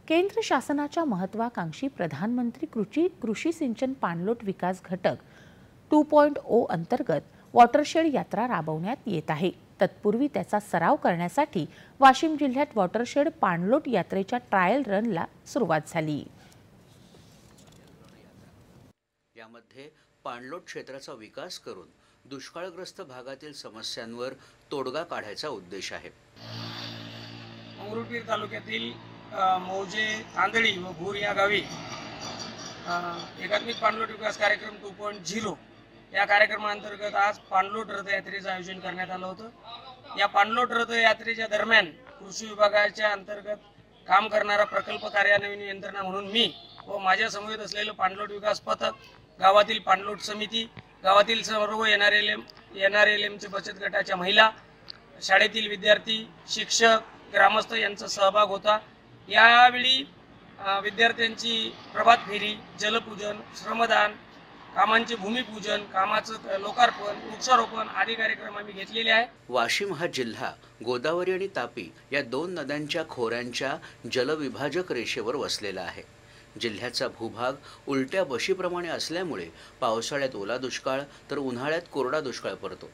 केंद्र शासनाच्या महत्त्वाकांक्षी प्रधानमंत्री कृषी सिंचन पाणलोट विकास घटक 2.0 अंतर्गत वॉटरशेड यात्रा राबवण्यात येत आहे। तत्पूर्वी त्याचा सराव करण्यासाठी वाशिम जिल्ह्यात वॉटरशेड पाणलोट यात्रेच्या ट्रायल रनला सुरुवात झाली। यामध्ये पाणलोट क्षेत्राचा विकास करून दुष्काळग्रस्त भागातील समस्यांवर तोडगा काढायचा उद्देश आहे। मंगरुळपीर तालुक्यातील मौजे तांदळी व भूर या गावी एकात्मिक पाणलोट विकास कार्यक्रम 2.0 या कार्यक्रमांतर्गत आज पाणलोट रथयात्रेचं आयोजन करण्यात आलं होतं। या पाणलोट रथयात्रेच्या दरम्यान कृषी विभागाच्या अंतर्गत काम करणारा प्रकल्प कार्यान्वयन यंत्रणा म्हणून मी व माझ्या समवेत असलेलं पाणलोट विकास पथक, गावातील पाणलोट समिती, गावातील सर्व NRLMचे बचत गटाच्या महिला, शाळेतील विद्यार्थी, शिक्षक, ग्रामस्थ यांचा सहभाग होता। यावेळी विद्यार्थ्यांची प्रभात फेरी, जलपूजन, श्रमदान, कामांचे भूमिपूजन, कामाचं लोकार्पण, वृक्षारोपण आदी कार्यक्रम आम्ही घेतलेले आहे। वाशिम हा जिल्हा गोदावरी आणि तापी या दोन नद्यांच्या खोऱ्यांच्या जलविभाजक रेषेवर वसलेला आहे। जिल्ह्याचा भूभाग उलट्या बशीप्रमाणे असल्यामुळे पावसाळ्यात ओला दुष्काळ तर उन्हाळ्यात कोरडा दुष्काळ पडतो।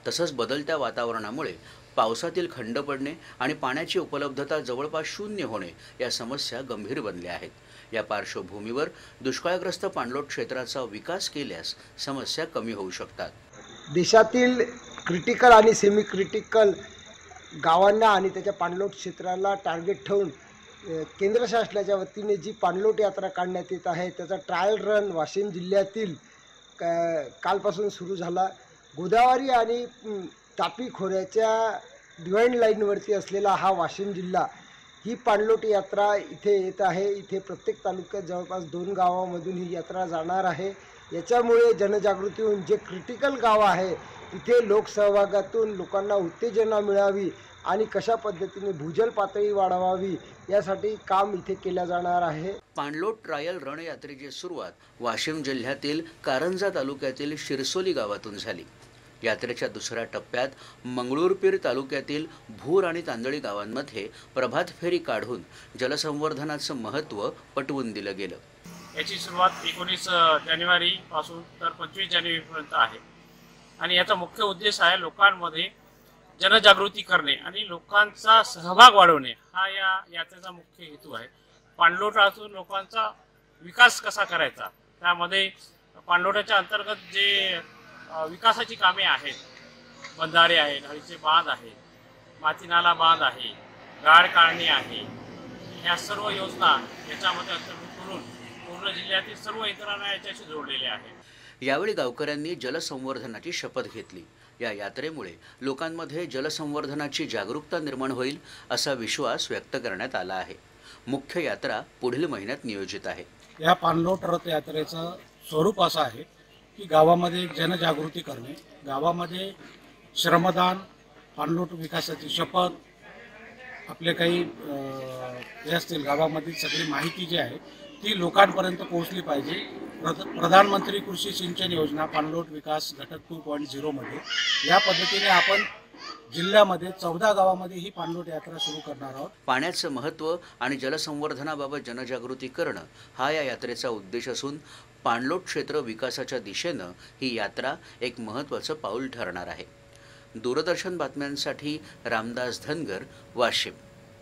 तसंच बदलत्या वातावरणामुळे पावसातील खंड पडणे आणि पाण्याची उपलब्धता जवळपास शून्य होणे या समस्या गंभीर बनल्या आहेत। या पार्श्वभूमीवर दुष्काळग्रस्त पाणलोट क्षेत्राचा विकास केल्यास समस्या कमी होऊ शकतात। देशातील क्रिटिकल आणि सेमी क्रिटिकल गावांना आणि त्याच्या पाणलोट क्षेत्राला टार्गेट ठेवून केंद्र शासनाच्या वतीने जी पाणलोट यात्रा काढण्यात येत आहे त्याचा ट्रायल रन वाशिम जिल्ह्यातील कालपासून सुरू झाला। गोदावरी आणि तापी खोऱ्याच्या डिवाइड लाईनवरती असलेला हा वाशिम जिल्हा ही पाणलोट यात्रा इथे येत आहे। इथे प्रत्येक तालुक्यात जवळपास 2 गावांमधून ही यात्रा जाणार आहे। याच्यामुळे जनजागृती होऊन जे क्रिटिकल गाव आहे तिथे लोकसहभागातून लोकांना उत्तेजना मिळावी आणि कशा पद्धतीने भूजल पातळी वाढवावी यासाठी काम इथे केले जाणार आहे। पाणलोट ट्रायल रण यात्रेची सुरुवात वाशिम जिल्ह्यातील कारंजा तालुक्यातील शिरसोली गावातून झाली। यात्रेच्या दुसऱ्या टप्प्यात मंगरुळपीर तालुक्यातील भूर आणि तांदळी गावांमध्ये प्रभात फेरी काढून जलसंवर्धनाचं महत्त्व पटवून दिलं गेलं। याची सुरुवात 19 जानेवारी पासून तर 25 जानेवारीपर्यंत आहे आणि याचा मुख्य उद्देश आहे लोकांमध्ये जनजागृती करणे आणि लोकांचा सहभाग वाढवणे हा या यात्रेचा मुख्य हेतू आहे। पाणलोटातून लोकांचा विकास कसा करायचा, त्यामध्ये पाणलोटाच्या अंतर्गत जे विकासाची कामे आहेत, बंधारे आहेत, हळीचे बांध आहे, मातीनाला बांध आहे, गाळ काढणी आहे, ह्या सर्व योजना याच्यामध्ये अंतर्भूत करून पूर्ण जिल्ह्यातील सर्व यंत्रणा याच्याशी जोडलेल्या आहेत। यावेळी गावकऱ्यांनी जलसंवर्धनाची शपथ घेतली। या यात्रेमुळे लोकांमध्ये जलसंवर्धनाची जागरूकता निर्माण होईल असा विश्वास व्यक्त करण्यात आला आहे। मुख्य यात्रा पुढील महिन्यात नियोजित आहे। या पाणलोट रथ यात्रेचं स्वरूप असं आहे की गावामध्ये जनजागृती करणे, गावामध्ये श्रमदान, पाणलोट विकासाची शपथ, आपले काही जे असतील गावामधील सगळी माहिती जी आहे ती लोकांपर्यंत पोहोचली पाहिजे। प्रधानमंत्री कृषी सिंचन योजना पाणलोट विकास घटक 2.0 मध्ये या पद्धतीने आपण जिल्ह्यामध्ये 14 गावामध्ये ही पाणलोट यात्रा सुरू करणार आहोत। पाण्याचं महत्त्व आणि जलसंवर्धनाबाबत जनजागृती करणं हा या यात्रेचा उद्देश असून पाणलोट क्षेत्र विकासाच्या दिशेनं ही यात्रा एक महत्त्वाचं पाऊल ठरणार आहे। दूरदर्शन बातम्यांसाठी रामदास धनगर, वाशिम।